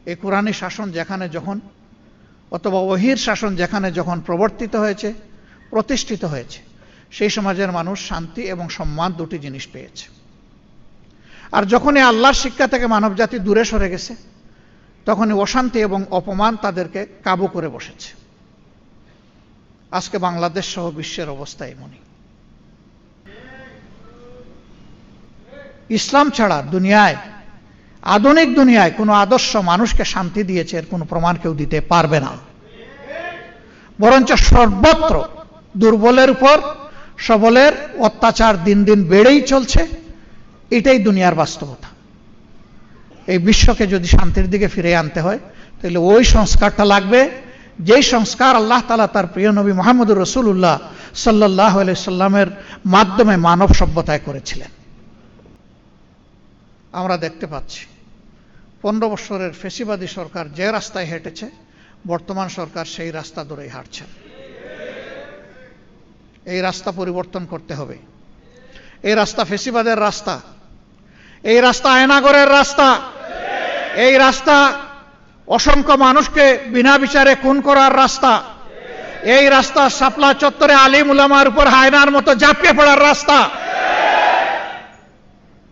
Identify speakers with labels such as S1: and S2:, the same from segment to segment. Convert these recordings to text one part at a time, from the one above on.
S1: এই কোরআনী শাসন যেখানে যখন অথবা ওহীর শাসন যেখানে যখন প্রবর্তিত হয়েছে, প্রতিষ্ঠিত হয়েছে, সেই সমাজের মানুষ শান্তি এবং সম্মান দুটি জিনিস পেয়েছে। আর যখনই আল্লাহর শিক্ষা থেকে মানবজাতি দূরে সরে গেছে, তখনই অশান্তি এবং অপমান তাদেরকে কাবু করে বসেছে। আজকে বাংলাদেশ সহ বিশ্বের অবস্থা এমনই। ইসলাম ছাড়া দুনিয়ায়, আধুনিক দুনিয়ায় কোনো আদর্শ মানুষকে শান্তি দিয়েছে এর কোনো প্রমাণ কেউ দিতে পারবে না। বরঞ্চ সর্বত্র দুর্বলের উপর সবলের অত্যাচার দিন দিন বেড়েই চলছে। এটাই দুনিয়ার বাস্তবতা। এই বিশ্বকে যদি শান্তির দিকে ফিরে আনতে হয়, তাহলে ওই সংস্কারটা লাগবে যেই সংস্কার আল্লাহ তাআলা তার প্রিয় নবী মুহাম্মদুর রাসূলুল্লাহ সাল্লাল্লাহু আলাইহি সাল্লামের মাধ্যমে মানব সভ্যতায় করেছিলেন। আমরা দেখতে পাচ্ছি 15 বছরের ফ্যাসিবাদী সরকার যে রাস্তায় হেঁটেছে, বর্তমান সরকার সেই রাস্তা ধরেই হাঁটছে। এই রাস্তা পরিবর্তন করতে হবে। এই রাস্তা ফ্যাসিবাদের রাস্তা, এই রাস্তা আয়নাগরের রাস্তা, এই রাস্তা অসংখ্য মানুষকে বিনা বিচারে খুন করার রাস্তা, এই রাস্তা শাপলা চত্বরে আলিম উলামার উপর হায়নার মতো ঝাঁপিয়ে পড়ার রাস্তা।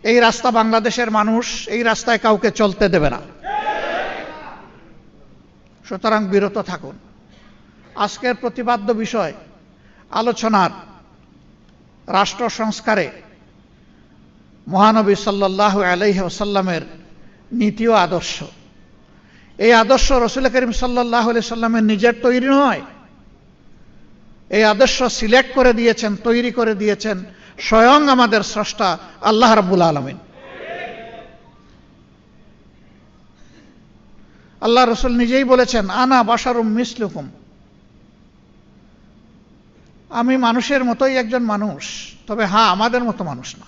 S1: এই রাস্তা বাংলাদেশের মানুষ এই রাস্তায় কাউকে চলতে দেবে না। সুতরাং বিরত থাকুন। আজকের প্রতিপাদ্য বিষয় আলোচনার রাষ্ট্র সংস্কারে মহানবী সাল্লাল্লাহু আলাইহি ওয়াসাল্লামের নীতি ও আদর্শ। এই আদর্শ রাসূল করিম সাল্লাল্লাহু আলাইহি সাল্লামের নিজের তৈরি নয়। এই আদর্শ সিলেক্ট করে দিয়েছেন, তৈরি করে দিয়েছেন স্বয়ং আমাদের স্রষ্টা আল্লাহ রাব্বুল আলামিন। আল্লাহ রাসূল নিজেই বলেছেন, আনা বাশারুম মিসলুকুম, আমি মানুষের মতোই একজন মানুষ, তবে হ্যাঁ আমাদের মতো মানুষ না।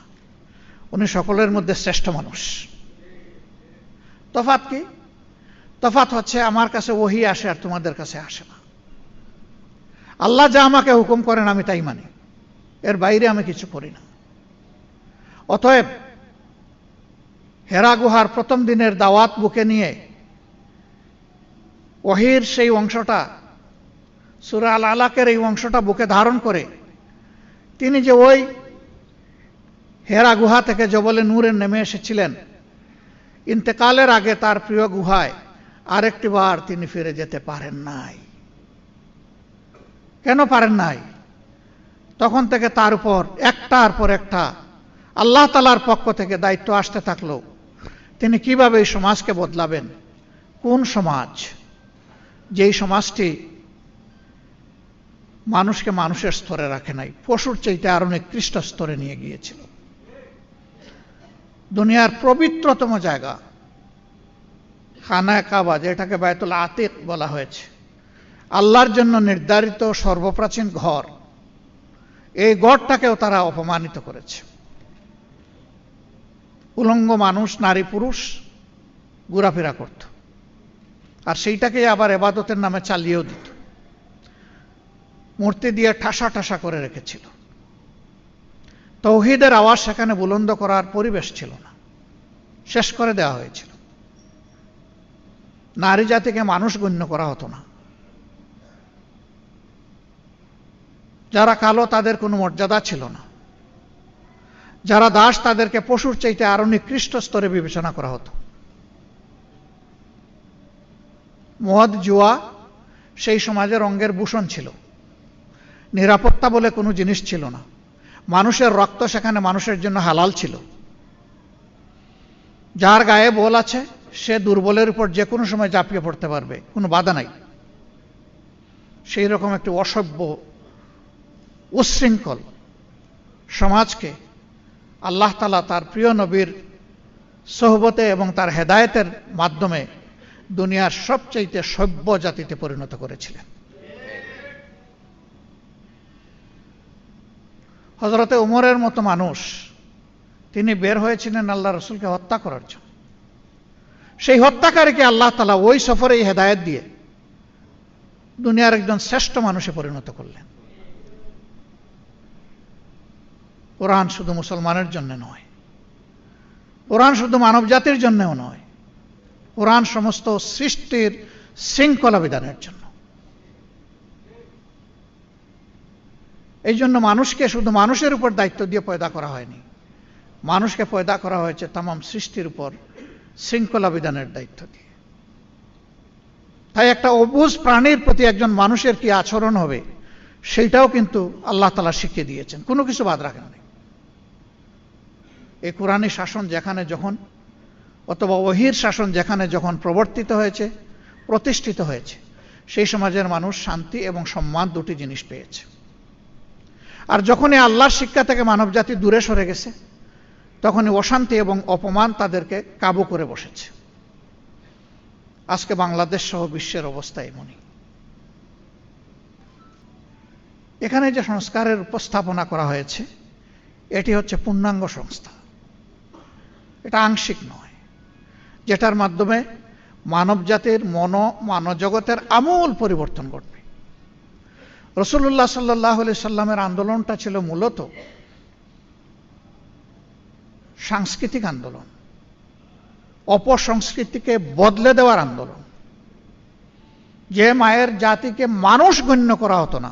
S1: উনি সকলের মধ্যে শ্রেষ্ঠ মানুষ। তফাৎ কি? তফাৎ হচ্ছে আমার কাছে ওহী আসে আর তোমাদের কাছে আসে না। আল্লাহ যা আমাকে হুকুম করেন আমি তাই মানি, এর বাইরে আমি কিছু করি না। অতএব হেরা গুহার প্রথম দিনের দাওয়াত বুকে নিয়ে ওহীর সেই অংশটা, সূরা আল আলাকের এই অংশটা বুকে ধারণ করে তিনি যে ওই হেরা গুহা থেকে জবলে নূরে নেমে এসেছিলেন, ইন্তেকালের আগে তার প্রিয় গুহায় আরেকটি বার তিনি ফিরে যেতে পারেন নাই। কেন পারেন নাই? তখন থেকে তার উপর একটার পর একটা আল্লাহ তাআলার পক্ষ থেকে দায়িত্ব আসতে থাকলো। তিনি কিভাবে এই সমাজকে বদলাবেন। কোন সমাজ? যেই সমাজটি মানুষকে মানুষের স্তরে রাখে নাই, পশুর চাইতে আরো নিকৃষ্ট স্তরে নিয়ে গিয়েছিল। দুনিয়ার পবিত্রতম জায়গা খানায়ে কাবা, যেটাকে বায়তুল আতিক বলা হয়েছে, আল্লাহর জন্য নির্ধারিত সর্বপ্রাচীন ঘর, এই গড়টাকেও তারা অপমানিত করেছে। উলঙ্গ মানুষ, নারী পুরুষ ঘোরাফেরা করত, আর সেইটাকে আবার ইবাদতের নামে চালিয়েও দিত। মূর্তি দিয়ে ঠাসা ঠাসা করে রেখেছিল। তাওহীদের আওয়াজ সেখানে বুলন্দ করার পরিবেশ ছিল না, শেষ করে দেওয়া হয়েছিল। নারী জাতিকে মানুষ গণ্য করা হতো না। যারা কালো তাদের কোনো মর্যাদা ছিল না। যারা দাস তাদেরকে পশুর চাইতে আরো নিকৃষ্ট স্তরে বিবেচনা করা হতো। মদ জুয়া সেই সমাজের অঙ্গের ভূষণ ছিল। নিরাপত্তা বলে কোনো জিনিস ছিল না। মানুষের রক্ত সেখানে মানুষের জন্য হালাল ছিল। যার গায়ে বল আছে সে দুর্বলের উপর যে কোনো সময় ঝাঁপিয়ে পড়তে পারবে, কোনো বাধা নাই। সেই রকম একটি অসভ্য উচ্ছৃঙ্খল সমাজকে আল্লাহ তাআলা তার প্রিয় নবীর সোহবতে এবং তার হেদায়েতের মাধ্যমে দুনিয়ার সবচাইতে সভ্য জাতিতে পরিণত করেছিলেন। হযরতে উমরের মতো মানুষ, তিনি বের হয়েছিলেন আল্লাহ রাসূলকে হত্যা করার জন্য। সেই হত্যাকারীকে আল্লাহ তাআলা ওই সফরেই হেদায়েত দিয়ে দুনিয়ার একজন শ্রেষ্ঠ মানুষে পরিণত করলেন। কোরআন শুধু মুসলমানের জন্য নয়, কোরআন শুধু মানব জাতির জন্যও নয়, কোরআন সমস্ত সৃষ্টির শৃঙ্খলা বিধানের জন্য। এই জন্য মানুষকে শুধু মানুষের উপর দায়িত্ব দিয়ে পয়দা করা হয়নি, মানুষকে পয়দা করা হয়েছে তামাম সৃষ্টির উপর শৃঙ্খলা বিধানের দায়িত্ব দিয়ে। তাই একটা অবুঝ প্রাণীর প্রতি একজন মানুষের কি আচরণ হবে সেইটাও কিন্তু আল্লাহ তাআলা শিখিয়ে দিয়েছেন, কোনো কিছু বাদ রাখেননি। এই কোরআনী শাসন যেখানে যখন অথবা ওহীর শাসন যেখানে যখন প্রবর্তিত হয়েছে, প্রতিষ্ঠিত হয়েছে, সেই সমাজের মানুষ শান্তি এবং সম্মান দুটি জিনিস পেয়েছে। আর যখনই আল্লাহর শিক্ষা থেকে মানবজাতি দূরে সরে গেছে, তখনই অশান্তি এবং অপমান তাদেরকে কাবু করে বসেছে। আজকে বাংলাদেশ সহ বিশ্বের অবস্থা এমনই। এখানে যে সংস্কারের উপস্থাপনা করা হয়েছে এটি হচ্ছে পূর্ণাঙ্গ সংস্থা, এটা আংশিক নয়, যেটার মাধ্যমে মানবজাতির মানবজগতের আমূল পরিবর্তন ঘটবে। রাসূলুল্লাহ সাল্লাল্লাহু আলাইহি সাল্লামের আন্দোলনটা ছিল মূলত সাংস্কৃতিক আন্দোলন, অপসংস্কৃতিকে বদলে দেওয়ার আন্দোলন। যে মায়ের জাতিকে মানুষ গণ্য করা হতো না,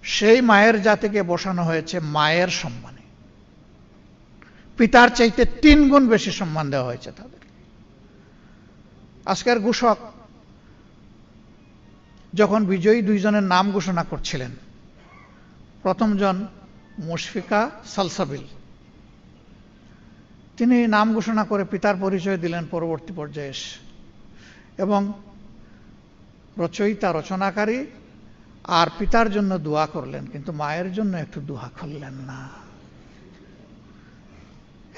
S1: সেই মায়ের জাতিকে বসানো হয়েছে মায়ের সম্মানে। পিতার চাইতে 3 গুণ বেশি সম্মান দেওয়া হয়েছে তাদের। আজকের ঘোষক যখন বিজয়ী 2 জনের নাম ঘোষণা করছিলেন, প্রথম জন মুশফিকা সালসাবিল, তিনি নাম ঘোষণা করে পিতার পরিচয় দিলেন পরবর্তী পর্যায়ে এসে, এবং রচয়িতা রচনাকারী আর পিতার জন্য দোয়া করলেন, কিন্তু মায়ের জন্য একটু দোয়া করলেন না।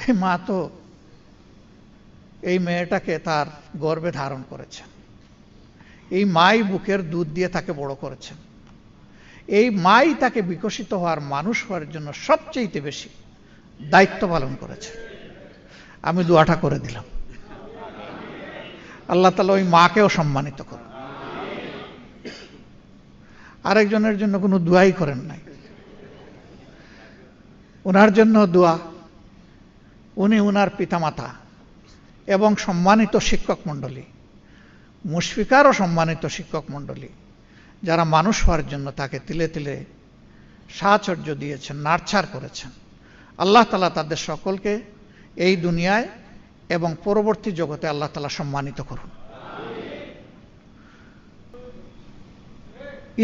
S1: এই মা তো এই মেয়েটাকে তার গর্ভে ধারণ করেছেন, এই মাই বুকের দুধ দিয়ে তাকে বড় করেছেন, এই মাই তাকে বিকশিত হওয়ার মানুষ হওয়ার জন্য সবচেয়ে বেশি দায়িত্ব পালন করেছে। আমি দোয়াটা করে দিলাম, আল্লাহ তাআলা ওই মাকেও সম্মানিত করুন। আরেকজনের জন্য কোনো দোয়াই করেন নাই, ওনার জন্য দোয়া, উনি ওনার পিতামাতা এবং সম্মানিত শিক্ষক মণ্ডলী, মুশফিকারও সম্মানিত শিক্ষক মণ্ডলী, যারা মানুষ হওয়ার জন্য তাকে তিলে তিলে সাহচর্য দিয়েছেন, নার্চার করেছেন। আল্লাহ তাআলা তাদের সকলকে এই দুনিয়ায় এবং পরবর্তী জগতে আল্লাহ তাআলা সম্মানিত করুন।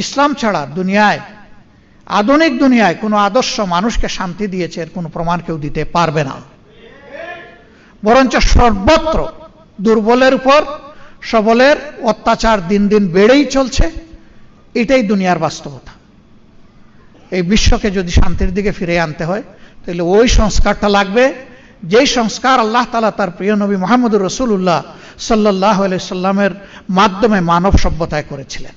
S1: ইসলাম ছাড়া দুনিয়ায়, আধুনিক দুনিয়ায় কোনো আদর্শ মানুষকে শান্তি দিয়েছে এর কোনো প্রমাণ কেউ দিতে পারবে না। বরঞ্চ সর্বত্র দুর্বলের উপর সবলের অত্যাচার দিন দিন বেড়েই চলছে। এটাই দুনিয়ার বাস্তবতা। এই বিশ্বকে যদি শান্তির দিকে ফিরে আনতে হয় তাহলে ওই সংস্কারটা লাগবে, যেই সংস্কার আল্লাহ তাআলা তার প্রিয় নবী মুহাম্মদুর রাসূলুল্লাহ সাল্লাল্লাহু আলাইহি সাল্লামের মাধ্যমে মানব সভ্যতায় করেছিলেন।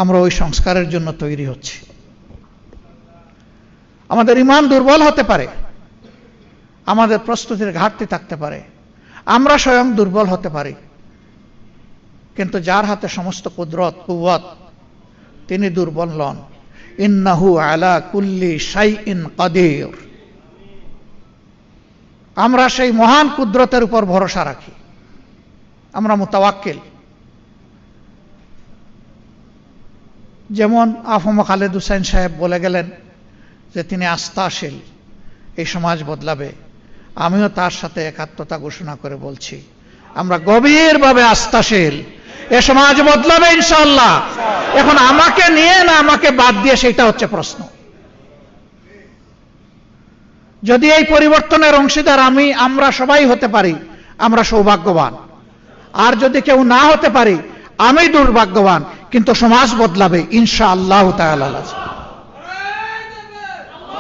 S1: আমরা ওই সংস্কারের জন্য তৈরি হচ্ছি। আমাদের ঈমান দুর্বল হতে পারে, আমাদের প্রস্তুতির ঘাটতি থাকতে পারে, আমরা স্বয়ং দুর্বল হতে পারি, কিন্তু যার হাতে সমস্ত কুদরত কুওয়াত তিনি দুর্বল নন। ইন্নাহু আলা কুল্লি শাইইন কাদির। আমরা সেই মহান কুদরতের উপর ভরসা রাখি, আমরা মুতাওয়াক্কিল। যেমন আফম খালেদ হুসাইন সাহেব বলে গেলেন যে তিনি আস্থাশীল, এই সমাজ বদলাবে। আমিও তার সাথে একাত্মতা ঘোষণা করে বলছি, আমরা গভীরভাবে আস্থাশীল, এ সমাজ বদলাবে ইনশাআল্লাহ। এখন আমাকে নিয়ে না আমাকে বাদ দিয়ে সেটা হচ্ছে প্রশ্ন। যদি এই পরিবর্তনের অংশীদার আমরা সবাই হতে পারি, আমরা সৌভাগ্যবান। আর যদি কেউ না হতে পারি, আমি দুর্ভাগ্যবান, কিন্তু সমাজ বদলাবে ইনশাআল্লাহ তাআলা।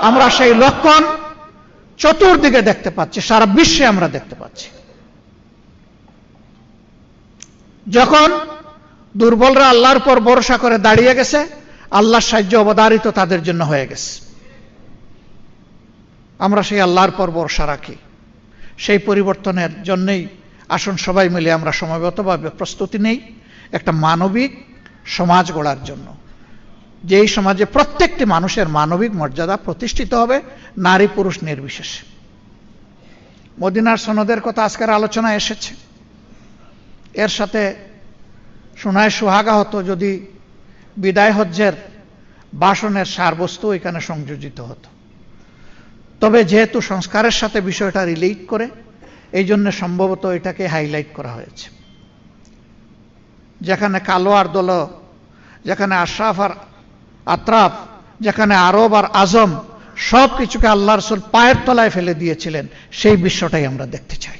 S1: আমরা সেই লক্ষণ চতুর্দিকে দেখতে পাচ্ছি, সারা বিশ্বে আমরা দেখতে পাচ্ছি। যখন দুর্বলরা আল্লাহর উপর ভরসা করে দাঁড়িয়ে গেছে, আল্লাহর সাহায্য অবধারিত তাদের জন্য হয়ে গেছে। আমরা সেই আল্লাহর উপর ভরসা রাখি। সেই পরিবর্তনের জন্যই আসুন সবাই মিলে আমরা সমবেতভাবে প্রস্তুতি নেই একটা মানবিক সমাজ গড়ার জন্য, যেই সমাজে প্রত্যেকটি মানুষের মানবিক মর্যাদা প্রতিষ্ঠিত হবে, নারী পুরুষ নির্বিশেষে। মদিনার সনদের কথা আজকের আলোচনায় এসেছে। এর সাথে সোনায় সুহাগা হতো যদি বিদায় হজ্জের ভাষণের সারবস্তু এখানে সংযোজিত হতো। তবে যেহেতু সংস্কারের সাথে বিষয়টা রিলেট করে, এই জন্য সম্ভবত এটাকে হাইলাইট করা হয়েছে। যেখানে কালো আর দল, যেখানে আশরাফ আর আত্রাফ, যেখানে আরব আর আজম, সব কিছুকে আল্লাহ রাসূল পায়ের তলায় ফেলে দিয়েছিলেন, সেই বিশ্বটাই আমরা দেখতে চাই।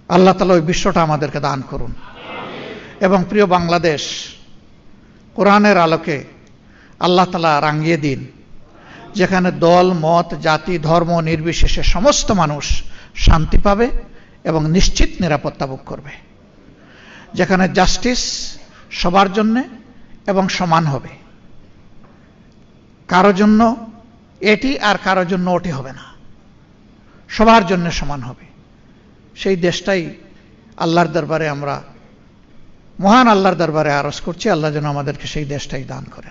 S1: আল্লাহ তাআলা ওই বিশ্বটা আমাদেরকে দান করুন। এবং প্রিয় বাংলাদেশ, কোরআনের আলোকে আল্লাহ তাআলা রাঙিয়ে দিন, যেখানে দল মত জাতি ধর্ম নির্বিশেষে সমস্ত মানুষ শান্তি পাবে এবং নিশ্চিত নিরাপত্তা ভোগ করবে, যেখানে জাস্টিস সবার জন্য এবং সমান হবে, কারো জন্য এটি আর কারো জন্য ওটি হবে না, সবার জন্য সমান হবে। সেই দেশটাই আল্লাহর দরবারে আমরা, মহান আল্লাহর দরবারে আরজ করছি, আল্লাহ যেন আমাদেরকে সেই দেশটাই দান করেন।